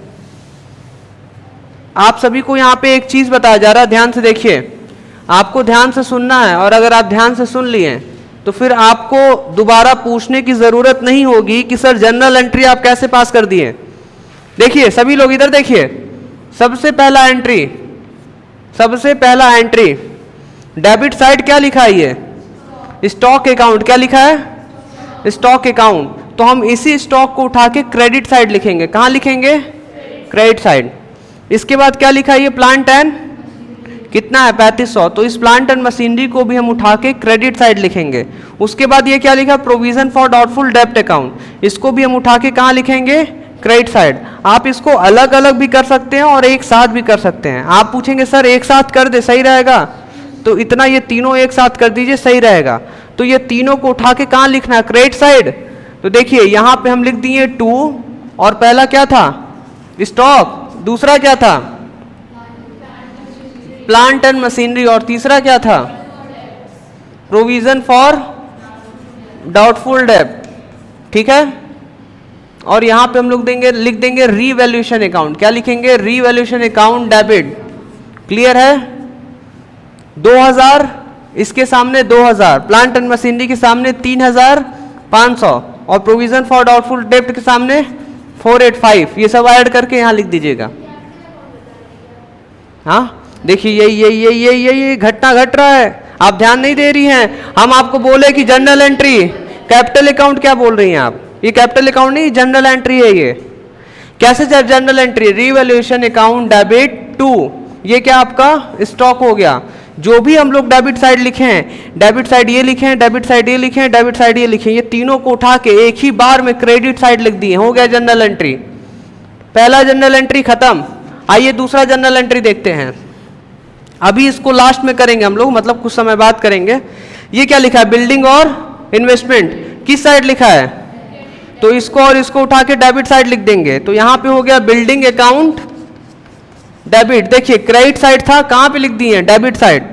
Speaker 1: आप सभी को यहाँ पे एक चीज बताया जा रहा है, ध्यान से देखिए। आपको ध्यान से सुनना है, और अगर आप ध्यान से सुन लिए तो फिर आपको दोबारा पूछने की जरूरत नहीं होगी कि सर जनरल एंट्री आप कैसे पास कर दिए। देखिए सभी लोग इधर देखिए, सबसे पहला एंट्री डेबिट साइड क्या लिखा है? ये स्टॉक अकाउंट। क्या लिखा है? Stock account. तो हम इसी स्टॉक को उठा के क्रेडिट साइड लिखेंगे। कहाँ लिखेंगे? Credit side. इसके बाद क्या लिखा है? ये प्लांट एंड कितना है? 3500। तो इस प्लांट एंड मशीनरी को भी हम उठा के क्रेडिट साइड लिखेंगे। उसके बाद ये क्या लिखा? प्रोविजन फॉर डाउटफुल डेब्ट अकाउंट। इसको भी हम उठा के कहाँ लिखेंगे? Credit side. आप इसको अलग अलग भी कर सकते हैं और एक साथ भी कर सकते हैं। आप पूछेंगे सर एक साथ कर दे सही रहेगा, तो इतना ये तीनों एक साथ कर दीजिए सही रहेगा। तो ये तीनों को उठा के कहाँ लिखना है? Credit side. तो देखिए यहाँ पे हम लिख दिए 2, और पहला क्या था? स्टॉक। दूसरा क्या था? Plant and machinery. और तीसरा क्या था? प्रोविजन फॉर डाउटफुल डेब्ट। ठीक है, और यहाँ पे हम लोग लिख देंगे रीवैल्यूएशन अकाउंट। क्या लिखेंगे? Revaluation account debit. क्लियर है? 2000 इसके सामने 2000, प्लांट एंड मशीनरी के सामने 3500, और प्रोविजन फॉर डाउटफुल डेब्ट के सामने 485। ये सब ऐड करके यहाँ लिख दीजिएगा। हाँ देखिए यही घटना घट रहा है, आप ध्यान नहीं दे रही हैं। हम आपको बोले कि जनरल एंट्री, कैपिटल अकाउंट क्या बोल रही हैं आप? ये कैपिटल अकाउंट नहीं, जनरल एंट्री है ये। कैसे general entry? Revaluation account debit 2। ये क्या आपका? स्टॉक हो गया। जो भी हम लोग डेबिट साइड लिखे हैं, डेबिट साइड ये लिखे हैं, डेबिट साइड ये लिखे हैं, डेबिट साइड ये लिखे हैं, ये तीनों को उठा के एक ही बार में क्रेडिट साइड लिख दिए। हो गया जनरल एंट्री। पहला जनरल एंट्री खत्म। आइए दूसरा जनरल एंट्री देखते हैं। अभी इसको लास्ट में करेंगे हम लोग, मतलब कुछ समय बाद करेंगे। ये क्या लिखा है? बिल्डिंग और इन्वेस्टमेंट। किस साइड लिखा है? तो इसको और इसको उठा के डेबिट साइड लिख देंगे। तो यहां पे हो गया बिल्डिंग अकाउंट डेबिट। देखिए क्रेडिट साइड था, कहां पे लिख दिए? Debit side.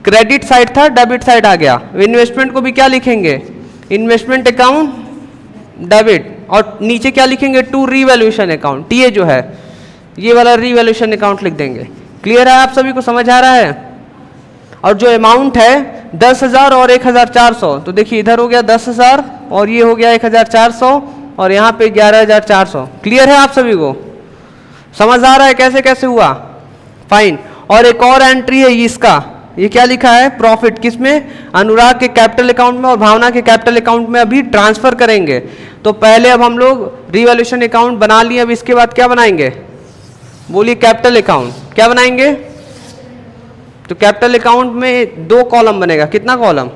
Speaker 1: क्रेडिट साइड था, डेबिट साइड आ गया। इन्वेस्टमेंट को भी क्या लिखेंगे? Investment account debit. और नीचे क्या लिखेंगे? To revaluation account. ये जो है ये वाला रीवैल्यूएशन अकाउंट लिख देंगे। क्लियर है? आप सभी को समझ आ रहा है? और जो अमाउंट है 10,000 और 1,400, तो देखिए इधर हो गया 10,000 और ये हो गया 1,400 और यहाँ पे 11,400। क्लियर है आप सभी को? समझ आ रहा है कैसे कैसे हुआ? फाइन। और एक और एंट्री है इसका, ये क्या लिखा है? प्रॉफिट। किसमें? अनुराग के कैपिटल अकाउंट में और भावना के कैपिटल अकाउंट में अभी ट्रांसफर करेंगे। तो पहले अब हम लोग रीवैल्यूएशन अकाउंट बना लिए, अब इसके बाद क्या बनाएंगे? बोलिए कैपिटल अकाउंट। क्या बनाएंगे? तो कैपिटल अकाउंट में 2 कॉलम बनेगा। कितना कॉलम?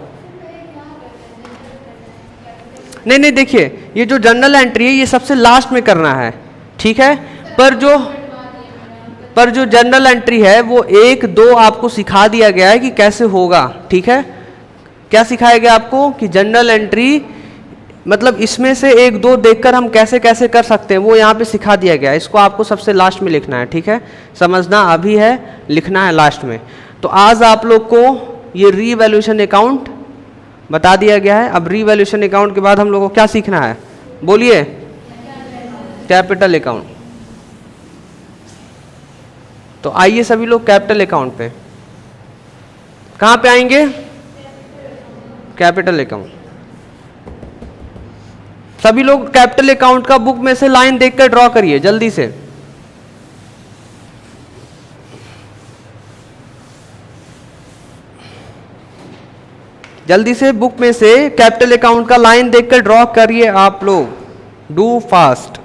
Speaker 1: नहीं देखिए, ये जो जनरल एंट्री है ये सबसे लास्ट में करना है, ठीक है। पर जो जनरल एंट्री है वो 1-2 आपको सिखा दिया गया है कि कैसे होगा, ठीक है। क्या सिखाया गया आपको? कि जनरल एंट्री मतलब इसमें से 1-2 देखकर हम कैसे कैसे कर सकते हैं, वो यहाँ पे सिखा दिया गया है। इसको आपको सबसे लास्ट में लिखना है, ठीक है। समझना अभी है, लिखना है लास्ट में। तो आज आप लोग को ये रीवैल्यूएशन अकाउंट बता दिया गया है। अब रीवैल्यूएशन अकाउंट के बाद हम लोगों को क्या सीखना है? बोलिए कैपिटल अकाउंट। तो आइए सभी लोग कैपिटल अकाउंट पे। कहाँ पे आएंगे? Capital account. सभी लोग कैपिटल अकाउंट का बुक में से लाइन देखकर ड्रॉ करिए जल्दी से। जल्दी से बुक में से कैपिटल अकाउंट का लाइन देखकर ड्रॉ करिए आप लोग। Do fast.